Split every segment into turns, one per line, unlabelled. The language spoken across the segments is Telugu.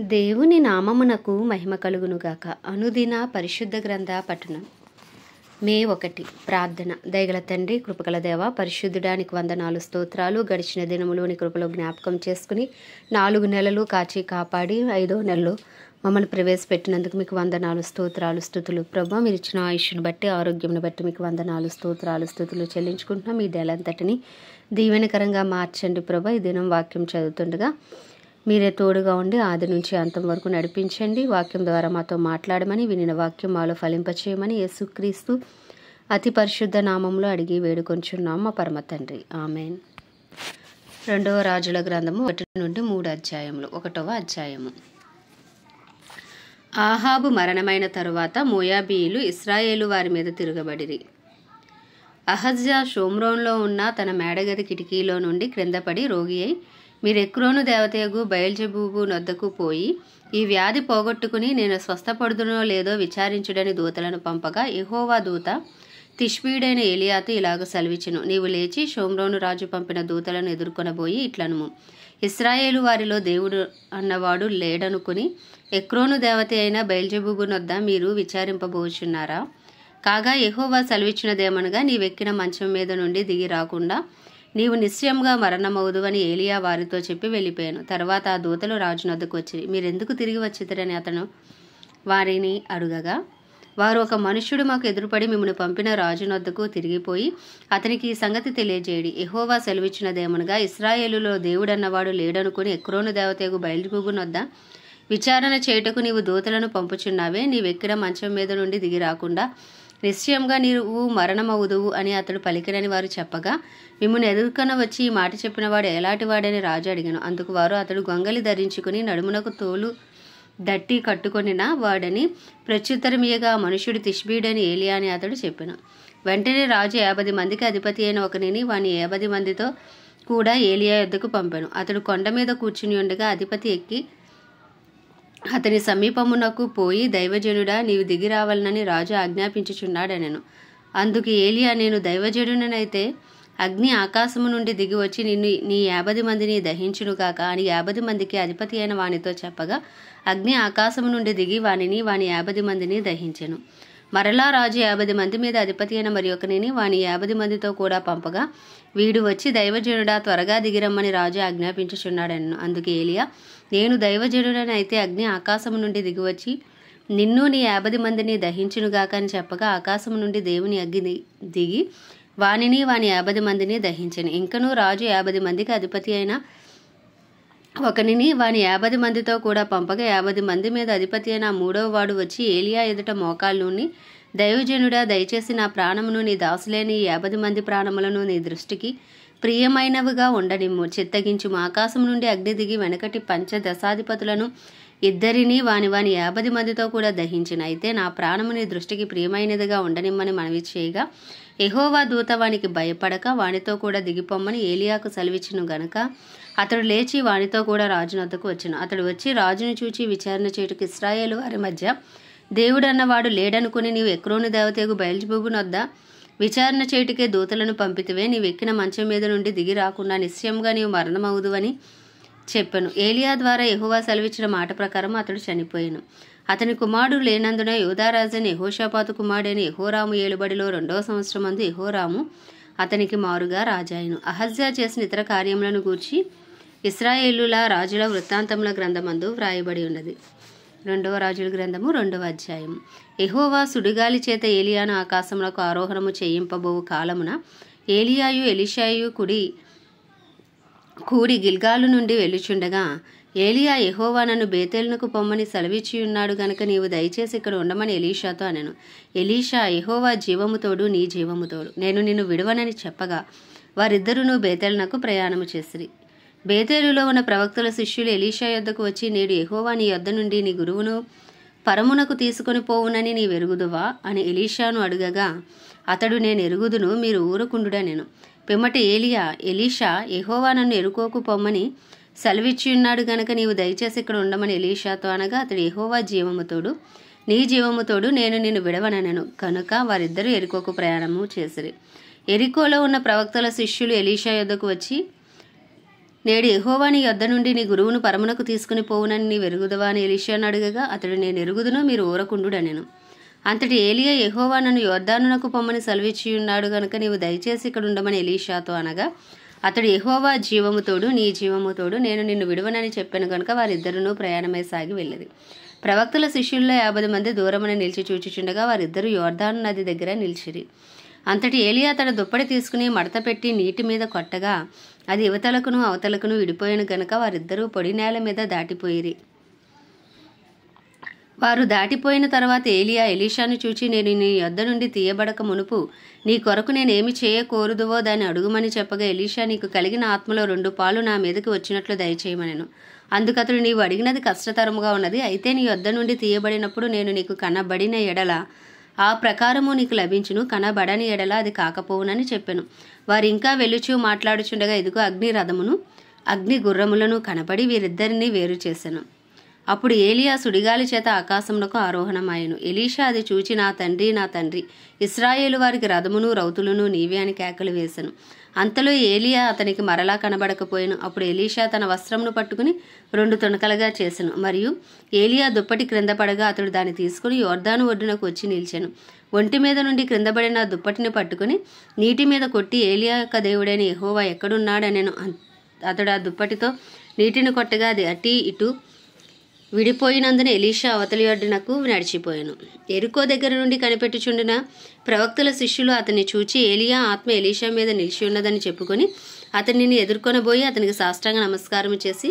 దేవుని నామమునకు మహిమ కలుగునుగాక. అనుదిన పరిశుద్ధ గ్రంథ పఠనం. మే 1. ప్రార్థన. దయగల తండ్రి, కృపగల దేవ, పరిశుద్ధుడానికి వందనాలు, స్తోత్రాలు. గడిచిన దినములోని కృపలో జ్ఞాపకం చేసుకుని 4 నెలలు కాచి కాపాడి 5వ నెలలో మమ్మల్ని ప్రవేశపెట్టినందుకు మీకు వందనాలు, స్తోత్రాలు, స్తుతులు. ప్రభా, మీరు ఇచ్చిన ఆయుష్ను బట్టి, ఆరోగ్యంను బట్టి మీకు వందనాలు, స్తోత్రాలు, స్తుతులు చెల్లించుకుంటున్నాం. మీ నెలంతటిని దీవెనకరంగా మార్చండి ప్రభా. ఈ దినం వాక్యం చదువుతుండగా మీరే తోడుగా ఉండి ఆది నుంచి అంతం వరకు నడిపించండి. వాక్యం ద్వారా మాతో మాట్లాడమని, వినిన వాక్యం మాలో ఫలింపచేయమని యేసుక్రీస్తు అతి పరిశుద్ధ నామంలో అడిగి వేడుకొంచున్నాం మా పరమ తండ్రి. ఆమెన్. 2వ రాజుల గ్రంథము 1 నుండి 3 అధ్యాయములు. 1వ అధ్యాయము. ఆహాబు మరణమైన తరువాత మోయాబీయులు ఇశ్రాయేలు వారి మీద తిరగబడిరి. అహజ్యా షోమ్రోన్లో ఉన్న తన మేడగది కిటికీలో నుండి క్రిందపడి రోగి అయి, మీరు ఎక్రోను దేవతయగు బయల్జెబూబు నొద్దకు పోయి ఈ వ్యాధి పోగొట్టుకుని నేను స్వస్థపడుదునో లేదో విచారించుడని దూతలను పంపగా, యెహోవా దూత తిష్బీడైన ఎలియాతో ఇలాగ సెలవిచ్చెను, నీవు లేచి షోమ్రోను రాజు పంపిన దూతలను ఎదుర్కొనబోయి ఇట్లనుము, ఇశ్రాయేలు వారిలో దేవుడు అన్నవాడు లేడనుకుని ఎక్రోను దేవత అయిన బయల్జెబూబు నొద్ద మీరు విచారింపబోచున్నారా? కాగా యెహోవా సెలవిచ్చినదేమనగా, నీవెక్కిన మంచం మీద నుండి దిగి రాకుండా నీవు నిశ్చయంగా మరణమవుదువని ఏలియా వారితో చెప్పి వెళ్ళిపోయాను. తర్వాత ఆ దూతలు రాజునొద్దకు వచ్చిరి. మీరెందుకు తిరిగి వచ్చిరని అతను వారిని అడుగగా, వారు, ఒక మనుష్యుడు మాకు ఎదురుపడి మిమ్మల్ని పంపిన రాజునొద్దకు తిరిగిపోయి అతనికి ఈ సంగతి తెలియజేయడి. యెహోవా సెలవిచ్చినదేమనగా, ఇశ్రాయేలులో దేవుడన్నవాడు లేడనుకుని ఎక్రోను దేవతయగు బయల్జెబూబు నొద్ద విచారణ చేయుటకు నీవు దూతలను పంపుచున్నావే. నీవెక్కిన మంచం మీద నుండి దిగి రాకుండా నిశ్చయంగా నీవు మరణమవుదువు అని అతడు పలికినని వారు చెప్పగా, మిమ్మల్ని ఎదుర్కొన వచ్చి ఈ మాట చెప్పినవాడు ఎలాంటివాడని రాజు అడిగాను. అందుకు వారు, అతడు గొంగలి ధరించుకుని నడుమునకు తోలు దట్టి కట్టుకొనిన వాడని ప్రత్యుత్తరమియగా, మనుష్యుడు తిష్బీడని ఏలియా అని అతడు చెప్పెను. వెంటనే రాజు 50 మందికి అధిపతి అయిన ఒకనిని వాని 50 మందితో కూడా ఏలియా యొద్దకు పంపెను. అతడు కొండ మీద కూర్చుని ఉండగా అధిపతి ఎక్కి అతని సమీపమునకు పోయి, దైవజనుడా, నీవు దిగి రావాలనని రాజు ఆజ్ఞాపించుచున్నాడనెను. అందుకు ఏలియా, నేను దైవజనుడనైతే అగ్ని ఆకాశము నుండి దిగి వచ్చి నీ 50 మందిని దహించునుగాక అని 50 మందికి అధిపతి అయిన వానితో చెప్పగా, అగ్ని ఆకాశము నుండి దిగి వాని 50 మందిని దహించెను. మరలా రాజు 50 మంది మీద అధిపతి అయిన మరి ఒకనిని వాని 50 మందితో కూడా పంపగా, వీడు వచ్చి, దైవజనుడా, త్వరగా దిగిరమ్మని రాజు ఆజ్ఞాపించుచున్నాడనెను. అందుకు ఏలియా, నేను దైవజనుడనైతే అగ్ని ఆకాశము నుండి దిగివచ్చి నిన్ను నీ 50 మందిని దహించునుగాక అని చెప్పగా, ఆకాశము నుండి దేవుని అగ్ని దిగి వాని 50 మందిని దహించెను. ఇంకనూ రాజు 50 మందికి అధిపతి అయిన ఒకనిని వాని 50 మందితో కూడా పంపగా, 50 మంది మీద అధిపతి అయిన 3వ వాడు వచ్చి ఏలియా ఎదుట మోకాళ్ళుని, దైవజనుడా, దయచేసి నా ప్రాణమును నీ దాసులేని 50 మంది ప్రాణములను నీ దృష్టికి ప్రియమైనవిగా ఉండనిమ్ము. చిత్తగించుము. ఆకాశం నుండి అగ్ని దిగి వెనకటి పంచదశాధిపతులను ఇద్దరిని వాని 50 మందితో కూడా దహించిన. అయితే నా ప్రాణము నీ దృష్టికి ప్రియమైనదిగా ఉండనిమ్మని మనవి చేయగా, యెహోవా దూత వానికి భయపడక వానితో కూడా దిగిపోమ్మని ఏలియాకు సెలవిచ్చును గనుక అతడు లేచి వానితో కూడా రాజునొద్దకు వచ్చెను. అతడు వచ్చి రాజును చూచి విచారణ చేయుటకు ఇశ్రాయేలు వారి మధ్య దేవుడన్నవాడు లేడనుకుని నీవు ఎక్రోను దేవతయగు బయల్జెబూబు నొద్ద విచారణ చేయుటకే దూతలను పంపితివే. నీవు ఎక్కిన మంచం మీద నుండి దిగి రాకుండా నిశ్చయంగా నీవు మరణమవుదువని చెప్పెను. ఏలియా ద్వారా యెహోవా సెలవిచ్చిన మాట ప్రకారం అతడు చనిపోయాను. అతని కుమారుడు లేనందున యూదారాజైన యెహోషాపాతు కుమారుడైన యెహోరాము ఏలుబడిలో 2వ సంవత్సరమందు యెహోరాము అతనికి మారుగా రాజాయను. అహజ్యా చేసిన ఇతర కార్యములను గూర్చి ఇశ్రాయేలుల రాజుల వృత్తాంతముల గ్రంథమందు వ్రాయబడి ఉన్నది. 2వ రాజుల గ్రంథము 2వ అధ్యాయం. యెహోవా సుడిగాలి చేత ఏలియాను ఆకాశములకు ఆరోహణము చేయింపబోవు కాలమున ఏలియాయు ఎలీషాయు కూడి గిల్గాలు నుండి వెళ్ళుచుండగా, ఏలియా, యెహోవా నన్ను బేతేలునకు పొమ్మని సెలవిచ్చియున్నాడు గనుక నీవు దయచేసి ఇక్కడ ఉండమని ఎలీషాతో అనెను. ఎలీషా, యెహోవా జీవముతోడు నీ జీవముతోడు నేను నిన్ను విడవనని చెప్పగా, వారిద్దరూ బేతేలునకు ప్రయాణము చేసిరి. బేతేలులో ఉన్న ప్రవక్తల శిష్యులు ఎలీషా యొద్దకు వచ్చి, నేడు యెహోవా నీ యొద్ద నుండి నీ గురువును పరమునకు తీసుకొని పోవునని నీ వెరుగుదువా అని ఎలీషాను అడుగగా, అతడు, నేను ఎరుగుదును, మీరు ఊరకుండుడనెను. పిమ్మట ఎలీషా, యెహోవా నన్ను ఎరుకోకు పొమ్మని సెలవిచ్చియున్నాడు గనక నీవు దయచేసి ఇక్కడ ఉండమని ఎలీషాతో అనగా, అతడు, యెహోవా జీవముతోడు నీ జీవముతోడు నేను నిన్ను విడవనెను కనుక వారిద్దరూ ఎరికోకు ప్రయాణము చేసిరి. ఎరికోలో ఉన్న ప్రవక్తల శిష్యులు ఎలీషా యొద్దకు వచ్చి, నేడు యెహోవా నీ యొద్ద నుండి నీ గురువును పరమునకు తీసుకుని పోవునని నీ వెరుగుదవా అని ఎలీషాను అడగగా అతడు, నేను ఎరుగుదును, మీరు ఊరకుండుడనెను. అంతటి ఏలియా, యెహోవా నన్ను యొర్దానునకు పొమ్మని సెలవిచ్చి ఉన్నాడు గనుక నీవు దయచేసి ఇక్కడ ఉండమని ఎలీషాతో అనగా అతడు, యెహోవా జీవము తోడు, నీ జీవము తోడు, నేను నిన్ను విడువనని చెప్పాను గనుక వారిద్దరూ ప్రయాణమై సాగి వెళ్ళిరి. ప్రవక్తల శిష్యుల్లో 50 మంది దూరమున నిలిచి చూచుచుండగా వారిద్దరూ యోర్దాను నది దగ్గర నిలిచిరి. అంతటి ఏలియా తన దుప్పటి తీసుకుని మడత పెట్టి నీటి మీద కొట్టగా అది ఇవతలకును అవతలకును విడిపోయిన గనుక వారిద్దరూ పొడి నేల మీద దాటిపోయిరి. వారు దాటిపోయిన తర్వాత ఏలియా ఎలీషాను చూచి, నేను నీ యొద్ద నుండి తీయబడక మునుపు నీ కొరకు నేనేమి చేయకూరదువో దాన్ని అడుగుమని చెప్పగా ఎలీషా, నీకు కలిగిన ఆత్మలో 2 పాలు నా మీదకి వచ్చినట్లు దయచేయమనెను. అందుకతడు, నీవు అడిగినది కష్టతరముగా ఉన్నది. అయితే నీ యొద్ద నుండి తీయబడినప్పుడు నేను నీకు కనబడిన ఎడల ఆ ప్రకారము నీకు లభించును, కనబడని ఎడల అది కాకపోవునని చెప్పెను. వారు ఇంకా వెలుచు మాట్లాడుచుండగా ఇదిగో అగ్ని రథమును అగ్ని గుర్రములను కనపడి వీరిద్దరిని వేరు చేసెను. అప్పుడు ఏలియా సుడిగాలి చేత ఆకాశమునకు ఆరోహణమాయెను. ఎలీషా అది చూచి, నా తండ్రి, నా తండ్రి, ఇశ్రాయేలు వారికి రథమును రౌతులను నీవే అని కేకలు వేసెను. అంతలో ఏలియా అతనికి మరలా కనబడకపోయెను. అప్పుడు ఎలీషా తన వస్త్రమును పట్టుకుని 2 తునకలుగా చేసెను. మరియు ఏలియా దుప్పటి క్రింద పడగా అతడు దాన్ని తీసుకుని యోర్దాను ఒడ్డునకు వచ్చి నిలిచెను. ఒంటి మీద నుండి క్రిందపడిన దుప్పటిని పట్టుకుని నీటి మీద కొట్టి, ఏలియా యొక్క దేవుడైన యెహోవా ఎక్కడున్నాడనెను. అతడు ఆ దుప్పటితో నీటిని కొట్టగా అది అటు ఇటు విడిపోయినందున ఎలీషా అవతలి ఒడ్డునకు నడిచిపోయాను. ఎరుకో దగ్గర నుండి కనిపెట్టుచుండిన ప్రవక్తల శిష్యులు అతన్ని చూచి, ఏలియా ఆత్మ ఎలీషా మీద నిలిచి ఉన్నదని చెప్పుకొని అతనిని ఎదుర్కొనబోయి అతనికి సాష్టాంగ నమస్కారం చేసి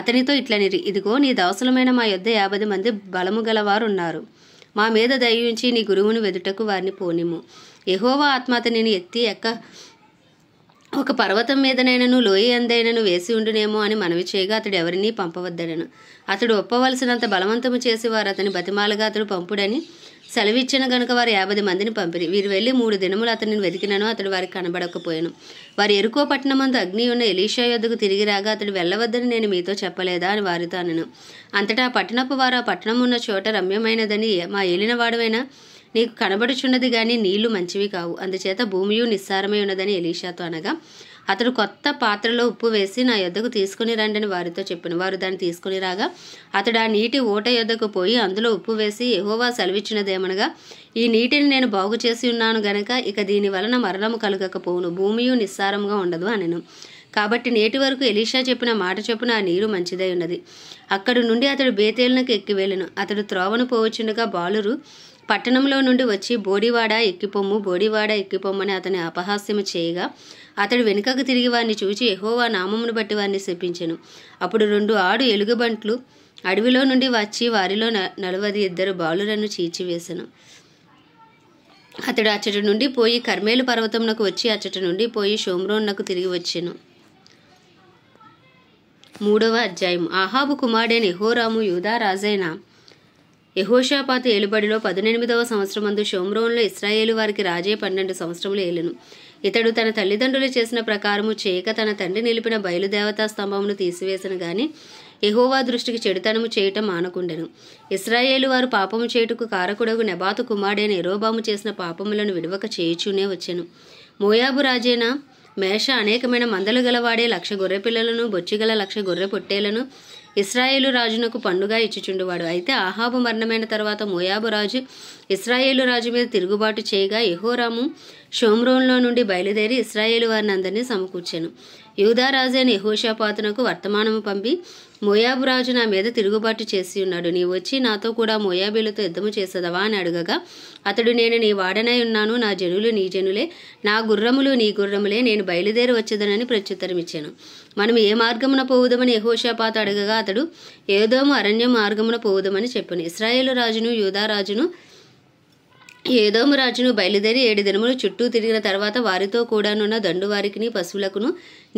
అతనితో ఇట్లనిరి, ఇదిగో నీ దాసులమైన మా యొద్ద 50 మంది బలము గలవారు ఉన్నారు. మా మీద దయ ఉంచి నీ గురువును వెదుటకు వారిని పోనిము. యెహోవా ఆత్మ అతనిని ఎత్తి ఒక పర్వతం మీదనైనను లోయ అందైనను వేసి ఉండునేమో అని మనవి చేయగా అతడు ఎవరినీ పంపవద్దనను. అతడు ఒప్పవలసినంత బలవంతము చేసి వారు అతని బతిమాలగా అతడు పంపుడని సెలవిచ్చిన గనుక వారు 50 మందిని పంపిరి. వీరు వెళ్ళి 3 దినములు అతనిని వెతికినను అతడు వారికి కనబడకపోయాను. వారు ఎరుకో పట్టణమందు అగ్ని ఉన్న ఎలీషా యొద్దకు తిరిగి రాగా అతడు వెళ్ళవద్దని నేను మీతో చెప్పలేదా అని వారితో అనెను. అంతటా ఆ పట్టణపు వారు ఆ పట్టణం ఉన్న చోట రమ్యమైనదని మా ఏలినవాడవైన నీకు కనబడుచున్నది గాని నీళ్లు మంచివి కావు, అందుచేత భూమియు నిస్సారమై ఉన్నదని ఎలీషాతో అనగా అతడు కొత్త పాత్రలో ఉప్పు వేసి నా యొద్దకు తీసుకుని రండని వారితో చెప్పాను. వారు దాన్ని తీసుకుని రాగా అతడు ఆ నీటి ఊట యొద్దకు పోయి అందులో ఉప్పు వేసి, యెహోవా సెలవిచ్చినదేమనగా ఈ నీటిని నేను బాగు చేసి ఉన్నాను గనక ఇక దీని వలన మరణము కలుగకపోవును, భూమియు నిస్సారంగా ఉండదు అనెను. కాబట్టి నేటి వరకు ఎలీషా చెప్పిన మాట చొప్పున ఆ నీరు మంచిదై ఉన్నది. అక్కడి నుండి అతడు బేతేలునకు ఎక్కి వెళ్ళెను. అతడు త్రోవను పోవచ్చుండగా బాలురు పట్టణంలో నుండి వచ్చి, బోడివాడ ఎక్కిపొమ్ము, బోడివాడ ఎక్కిపొమ్మని అతని అపహాస్యము చేయగా అతడు వెనుకకు తిరిగి వారిని చూచి యెహోవా నామమును బట్టి వారిని శపించెను. అప్పుడు 2 ఆడు ఎలుగుబంట్లు అడవిలో నుండి వచ్చి వారిలో 42 బాలులను చీల్చివేసెను. అతడు అచ్చటి నుండి పోయి కర్మేలు పర్వతమునకు వచ్చి అచ్చటి నుండి పోయి షోమ్రోన్నకు తిరిగి వచ్చెను. 3వ అధ్యాయం. ఆహాబు కుమారుడైన యెహోరాము యూదా రాజైన యెహోషాపాతు ఏలుబడిలో 18వ సంవత్సరమందు షోమ్రోన్లో ఇశ్రాయేలు వారికి రాజే 12 సంవత్సరములు ఏలెను. ఇతడు తన తల్లిదండ్రులు చేసిన ప్రకారము చేయక తన తండ్రి నిలిపిన బయలుదేవతా స్తంభమును తీసివేసను గాని యెహోవా దృష్టికి చెడుతనము చేయటం మానకుండెను. ఇశ్రాయేలు వారు పాపము చేయుటకు కారకుడగు నెబాతు కుమారుడైన యెరోబాము చేసిన పాపములను విడువక చేయుచూనే వచ్చెను. మోయాబు రాజైన మేష అనేకమైన మందలు గలవాడే 1,00,000 గొర్రెపిల్లలను, బొచ్చిగల 1,00,000 గొర్రె పొట్టేలను ఇశ్రాయేలు రాజునకు పండుగ ఇచ్చుచుండువాడు. అయితే ఆహాబు మరణమైన తర్వాత మోయాబు రాజు ఇశ్రాయేలు రాజు మీద తిరుగుబాటు చేయగా యెహోరాము షోమ్రోన్లో నుండి బయలుదేరి ఇశ్రాయేలు వారిని అందరినీ సమకూర్చెను. యూదా రాజైన యెహోషాపాతునకు వర్తమానము పంపి, మోయాబు రాజు నా మీద తిరుగుబాటు చేసి ఉన్నాడు, నీవు వచ్చి నాతో కూడా మోయాబీలతో యుద్ధము చేసేదవా అని అడగగా అతడు, నేను నీ వాడనై ఉన్నాను, నా జనులు నీ జనులే, నా గుర్రములు నీ గుర్రములే, నేను బయలుదేరి వచ్చేదనని ప్రత్యుత్తరమిచ్చాను. మనం ఏ మార్గమున పోవుదమని యెహోషాపాతు అడగగా అతడు, ఏదోము అరణ్య మార్గమున పోవుదమని చెప్పాను. ఇశ్రాయేలు రాజును యూదా రాజును ఏదోము రాజును బయలుదేరి 7 దినములు చుట్టూ తిరిగిన తర్వాత వారితో కూడానున్న దండు వారికిని పశువులకును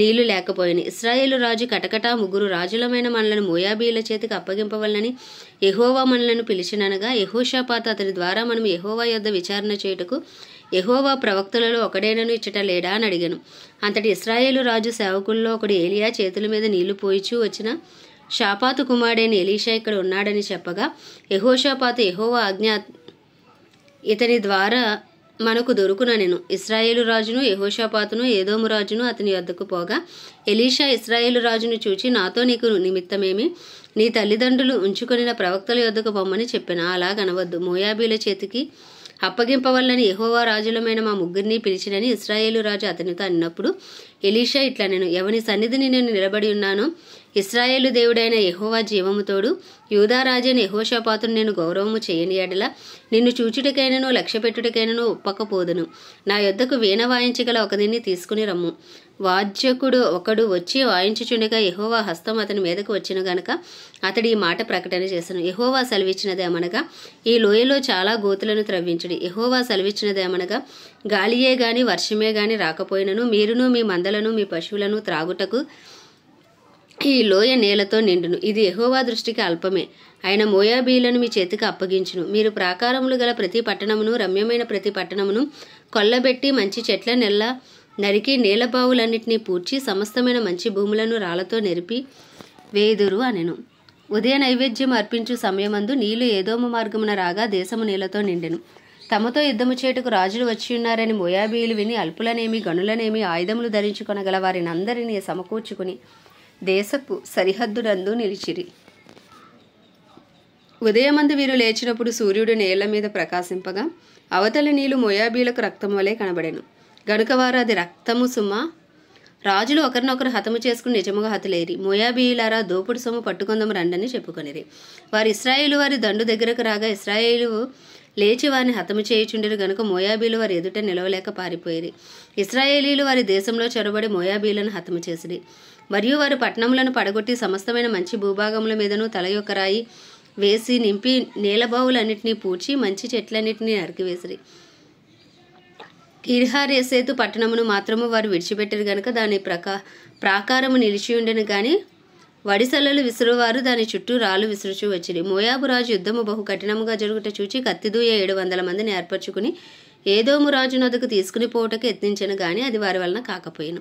నీళ్లు లేకపోయాను. ఇశ్రాయేలు రాజు కటకటా 3 రాజులమైన మనలను మోయాబీల చేతికి అప్పగింపవలనని యెహోవా మనలను పిలిచిననగా యెహోషాపాతు అతని ద్వారా మనం యెహోవా యొద్ద విచారణ చేయుటకు యెహోవా ప్రవక్తలలో ఒకడైనను ఇచ్చట లేడా అని అడిగాను. అంతటి ఇశ్రాయేలు రాజు సేవకుల్లో ఒకడు ఏలియా చేతుల మీద నీళ్లు పోయిచూ వచ్చిన షాపాతు కుమారుడైన ఎలీషా ఇక్కడ ఉన్నాడని చెప్పగా యెహోషాపాతు, యెహోవా ఆజ్ఞ ఇతని ద్వారా మనకు దొరుకుననెను. ఇశ్రాయేలు రాజును యెహోషాపాతును ఏదోము రాజును అతని యొద్దకు పోగా ఎలీషా ఇశ్రాయేలు రాజును చూచి, నాతో నీకు నిమిత్తమేమి? నీ తల్లిదండ్రులు ఉంచుకొనిన ప్రవక్తల యొద్దకు పొమ్మని చెప్పెను. అలాగనవద్దు, మోయాబీల చేతికి అప్పగింపవల్లని యెహోవా రాజులమైన మా ముగ్గురిని పిలిచినని ఇశ్రాయేలు రాజు అతనితో అన్నప్పుడు ఎలీషా ఇట్లా, నేను ఎవని సన్నిధిని నేను నిలబడి ఉన్నానో ఇశ్రాయేలు దేవుడైన యెహోవా జీవముతోడు యూదారాజైన యెహోషాపాతును నేను గౌరవము చేయని ఎడల నిన్ను చూచుటకైనను లక్ష్యపెట్టుటకైనను ఒప్పకపోదును. నా యొద్దకు వీణ వాయించగల ఒకదిని తీసుకుని రమ్ము. వాద్యకుడు ఒకడు వచ్చి వాయించుచుండగా యెహోవా హస్తం అతని మీదకు వచ్చిన గనుక అతడు ఈ మాట ప్రకటన చేశాను. యెహోవా సెలవిచ్చినదేమనగా, ఈ లోయలో చాలా గోతులను త్రవ్వించుడి. యెహోవా సెలవిచ్చినదేమనగా, గాలియే గాని వర్షమే గాని రాకపోయినను మీరును మీ మందలను మీ పశువులను త్రాగుటకు ఈ లోయ నేలతో నిండును. ఇది యెహోవా దృష్టికి అల్పమే. ఆయన మోయాబీలను మీ చేతికి అప్పగించును. మీరు ప్రాకారములు గల ప్రతి పట్టణమును రమ్యమైన ప్రతి పట్టణమును కొల్లబెట్టి మంచి చెట్ల నెల్ల నరికి నీలబావులన్నింటినీ పూడ్చి సమస్తమైన మంచి భూములను రాళ్లతో నెరిపి వేయుదురు అనెను. ఉదయ నైవేద్యం అర్పించు సమయమందు నీళ్లు ఏదోము మార్గమున రాగా దేశము నీళ్లతో నిండెను. తమతో యుద్ధము చేటుకు రాజులు వచ్చి ఉన్నారని మోయాబీయులు విని అల్పులనేమి గనులనేమి ఆయుధములు ధరించుకొనగల వారిని అందరినీ సమకూర్చుకుని దేశపు సరిహద్దునందు నిలిచిరి. ఉదయమందు వీరు లేచినప్పుడు సూర్యుడు నేల మీద ప్రకాశింపగా అవతలి నీళ్లు మోయాబీలకు రక్తం వలె కనబడెను. గనుక వారు అది రక్తము సుమా, రాజులు ఒకరినొకరు హతము చేసుకుని నిజముగా హతులేరి. మోయాబీయులారా, దోపుడు సొమ్ము పట్టుకొందము రండని చెప్పుకొనిరి. వారు ఇశ్రాయేలు వారి దండు దగ్గరకు రాగా ఇశ్రాయేలు లేచి వారిని హతము చేయుచుండిరు గనుక మోయాబీలు వారి ఎదుట నిలవలేక పారిపోయిరి. ఇశ్రాయేలీలు వారి దేశంలో చొరబడి మోయాబీలను హతము చేసిరి. మరియు వారు పట్టణములను పడగొట్టి సమస్తమైన మంచి భూభాగముల మీదను తల యొక్క రాయి వేసి నింపి నీలబావులన్నింటినీ పూడ్చి మంచి చెట్లన్నింటినీ నరికివేసిరి. కిర్హారేసేతు పట్టణమును మాత్రము వారు విడిచిపెట్టారు గనుక దాని ప్రాకారము నిలిచి ఉండెను గాని వడిసెలలు విసురువారు దాని చుట్టూ రాళ్ళు విసురుచూ వచ్చిరి. మోయాబు రాజు యుద్ధము బహు కఠినముగా జరుగుట చూచి కత్తిదూయ 700 మందిని ఏర్పరచుకుని ఏదోము రాజు నొద్దకు తీసుకుని పోవటకు యత్నించెను గాని అది వారి వలన కాకపోయిను.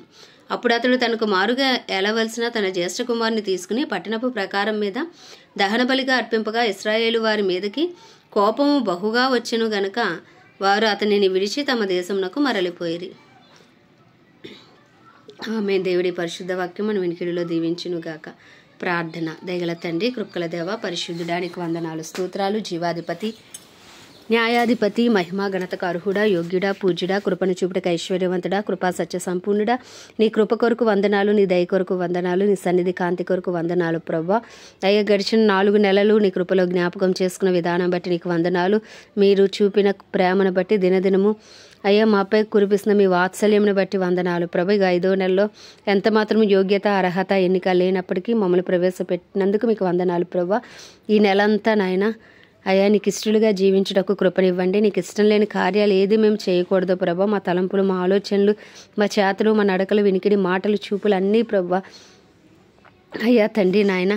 అప్పుడు అతడు తనకు మారుగా ఏలవలసిన తన జ్యేష్ఠ కుమారుని తీసుకుని పట్టణపు ప్రకారం మీద దహన బలిగా అర్పింపగా ఇశ్రాయేలు వారి మీదకి కోపము బహుగా వచ్చెను గనుక వారు అతనిని విడిచి తమ దేశమునకు మరలిపోయిరి. ఆమె దేవుడి పరిశుద్ధ వాక్యం మన వినికిడిలో దీవించునుగాక. ప్రార్థన. దయగల తండ్రి, కృపగల దేవ, పరిశుద్ధుడానికి వందనాలు, స్తోత్రాలు. జీవాధిపతి, న్యాయాధిపతి, మహిమా ఘనతకు అర్హుడా, యోగ్యుడా, పూజ్యుడా, కృపను చూపుటకు ఐశ్వర్యవంతుడా, కృపా సత్య సంపూర్ణుడా, నీ కృప కొరకు వందనాలు, నీ దయ కొరకు వందనాలు, నీ సన్నిధి కాంతి కొరకు వందనాలు. ప్రవ్వా అయ్యా, గడిచిన 4 నెలలు నీ కృపలో జ్ఞాపకం చేసుకున్న విధానం బట్టి నీకు వందనాలు. మీరు చూపిన ప్రేమను బట్టి దినదినము అయ్యా మాపై కురిపిస్తున్న మీ వాత్సల్యంను బట్టి వందనాలు. ప్రభు ఇక 5వ నెలలో ఎంత మాత్రం యోగ్యత, అర్హత, ఎన్నిక లేనప్పటికీ మమ్మల్ని ప్రవేశపెట్టినందుకు మీకు వందనాలు. ప్రభు ఈ నెలంతా నాయన అయ్యా నీకు ఇష్టలుగా జీవించుటకు కృపనివ్వండి. నీకు ఇష్టం లేని కార్యాలు ఏది మేము చేయకూడదు ప్రభా. మా తలంపులు, మా ఆలోచనలు, మా చేతలు, మా నడకలు, వినికిడి, మాటలు, చూపులు అన్నీ ప్రభా అయ్యా తండ్రి నాయన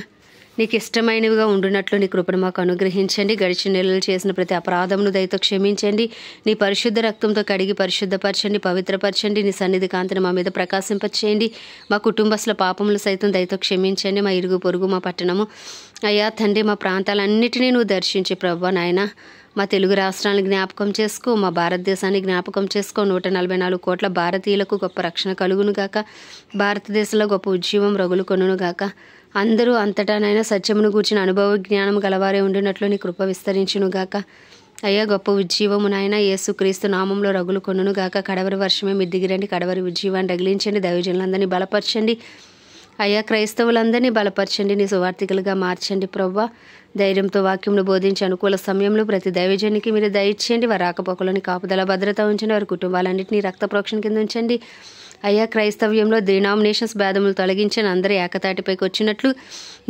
నీకు ఇష్టమైనవిగా ఉండునట్లు నీ కృపను మాకు అనుగ్రహించండి. గడిచిన నెలలు చేసిన ప్రతి అపరాధమును దయతో క్షమించండి. నీ పరిశుద్ధ రక్తంతో కడిగి పరిశుద్ధపరచండి, పవిత్రపరచండి. నీ సన్నిధి కాంతిని మా మీద ప్రకాశింపచేయండి. మా కుటుంబస్తుల పాపములు సైతం దయతో క్షమించండి. మా ఇరుగు పొరుగు, మా పట్టణము అయ్యా తండ్రి, మా ప్రాంతాలన్నిటినీ నువ్వు దర్శించి ప్రభా నాయన మా తెలుగు రాష్ట్రాలను జ్ఞాపకం చేసుకో, మా భారతదేశాన్ని జ్ఞాపకం చేసుకో. 144 కోట్ల భారతీయులకు గొప్ప రక్షణ కలుగునుగాక. భారతదేశంలో గొప్ప ఉజ్జీవం రగులు కొనుగాక. అందరూ అంతటానైనా సత్యమును గూర్చిన అనుభవ జ్ఞానం గలవారే ఉండినట్లు నీ కృప విస్తరించునుగాక. అయ్యా గొప్ప ఉజ్జీవము నాయన యేసుక్రీస్తు నామంలో రగులు కొనుగాక. కడవరి వర్షమే మీరు దిగిరండి, కడవరి ఉజ్జీవాన్ని రగిలించండి. దైవజనులందరినీ బలపరచండి అయ్యా, క్రైస్తవులందరినీ బలపరచండి, నీ సువార్థికులుగా మార్చండి. ప్రవ్వా ధైర్యంతో వాక్యంను బోధించి అనుకూల సమయంలో ప్రతి దైవజనికి మీరు దయచేయండి. వారి రాకపోకలని కాపుదల భద్రత ఉంచండి. వారి కుటుంబాలన్నింటినీ రక్త ప్రోక్షణ కింద ఉంచండి. అయ్యా క్రైస్తవ్యంలో డినామినేషన్స్ భేదములు తొలగించని అందరూ ఏకతాటిపైకి వచ్చినట్లు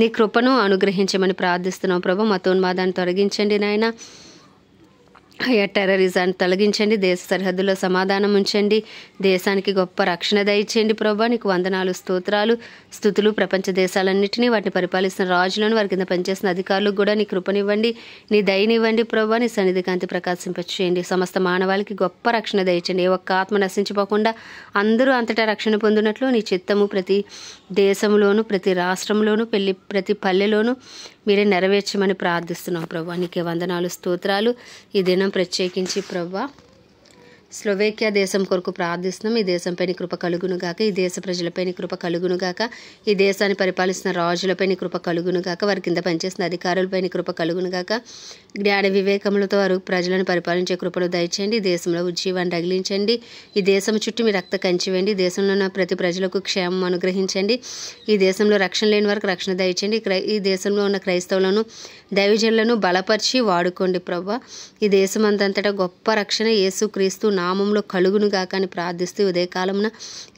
నీ కృపను అనుగ్రహించమని ప్రార్థిస్తున్నాం. ప్రభు మతోన్మాదాన్ని తొలగించండి నాయన. అయ్యా టెర్రరిజాన్ని తొలగించండి. దేశ సరిహద్దులో సమాధానం ఉంచండి. దేశానికి గొప్ప రక్షణ దయచేయండి. ప్రభా నీకు వందనాలు, స్తోత్రాలు, స్తుతులు. ప్రపంచ దేశాలన్నింటినీ వాటిని పరిపాలిస్తున్న రాజులను, వారి కింద పనిచేస్తున్న అధికారులకు కూడా నీ కృపనివ్వండి, నీ దయనివ్వండి. ప్రభా నీ సన్నిధి కాంతి ప్రకాశింపచేయండి. సమస్త మానవాళికి గొప్ప రక్షణ దయచేయండి. ఏ ఒక్క ఆత్మ నశించిపోకుండా అందరూ అంతటా రక్షణ పొందినట్లు నీ చిత్తము ప్రతి దేశంలోను, ప్రతి రాష్ట్రంలోను, ప్రతి పల్లెలోను మీరే నెరవేర్చమని ప్రార్థిస్తున్నాం. ప్రభా నీకే వందనాలు, స్తోత్రాలు. ఈ దినం ప్రత్యేకించి ప్రభా స్లోవేకియా దేశం కొరకు ప్రార్థిస్తున్నాం. ఈ దేశంపై నీ కృప కలుగునుగాక, ఈ దేశ ప్రజలపై నీ కృప కలుగునుగాక, ఈ దేశాన్ని పరిపాలిస్తున్న రాజులపై నీ కృప కలుగునుగాక, వారి కింద పనిచేసిన అధికారులపై నీ కృప కలుగునుగాక, జ్ఞాన వివేకములతో వారు ప్రజలను పరిపాలించే కృపను దయచేయండి. ఈ దేశంలో ఉజ్జీవాన్ని రగిలించండి. ఈ దేశం చుట్టూ మీ రక్త కంచి వేయండి. ఈ దేశంలో ఉన్న ప్రతి ప్రజలకు క్షేమం అనుగ్రహించండి. ఈ దేశంలో రక్షణ లేని వారికి రక్షణ దయచేయండి. ఈ దేశంలో ఉన్న క్రైస్తవులను దైవజనులను బలపరిచి వాడుకోండి ప్రభువా. ఈ దేశం అంతటా గొప్ప రక్షణ యేసుక్రీస్తు నామంలో కలుగునుగాక అని ప్రార్థిస్తూ ఉదయకాలమున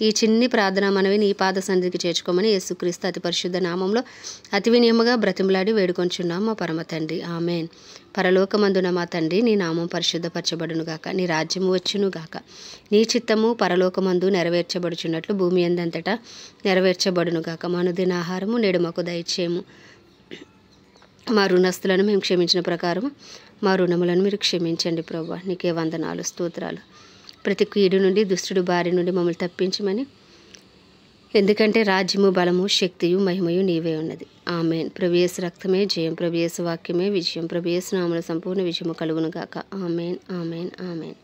ఈ చిన్ని ప్రార్థన మనవి నీ పాద సన్నిధికి చేర్చుకోమని యేసుక్రీస్తు అతి పరిశుద్ధ నామంలో అతి వినయముగా బ్రతిమలాడి వేడుకొంచున్నాం మా పరమ తండ్రి. ఆమెన్. పరలోకమందున మా తండ్రి, నీ నామం పరిశుద్ధపరచబడునుగాక, నీ రాజ్యము వచ్చునుగాక, నీ చిత్తము పరలోకమందు నెరవేర్చబడుచున్నట్లు భూమి అందంతటా నెరవేర్చబడునుగాక. మా అనుదిన ఆహారము నేడు మాకు దయచేయము. మా రుణస్తులను మేము క్షమించిన ప్రకారం మా రుణములను మీరు క్షమించండి ప్రభువా. నీకే వందనాలు, స్తోత్రాలు. ప్రతి కీడు నుండి దుష్టుడు బారి నుండి మమ్మల్ని తప్పించమని, ఎందుకంటే రాజ్యము బలము శక్తియు మహిమయు నీవే ఉన్నది. ఆమెన్. ప్రభు యేసు రక్తమే జయం, ప్రభు యేసు వాక్యమే విజయం, ప్రభు యేసు నామములో సంపూర్ణ విజయము కలుగునుగాక. Amen, amen, amen.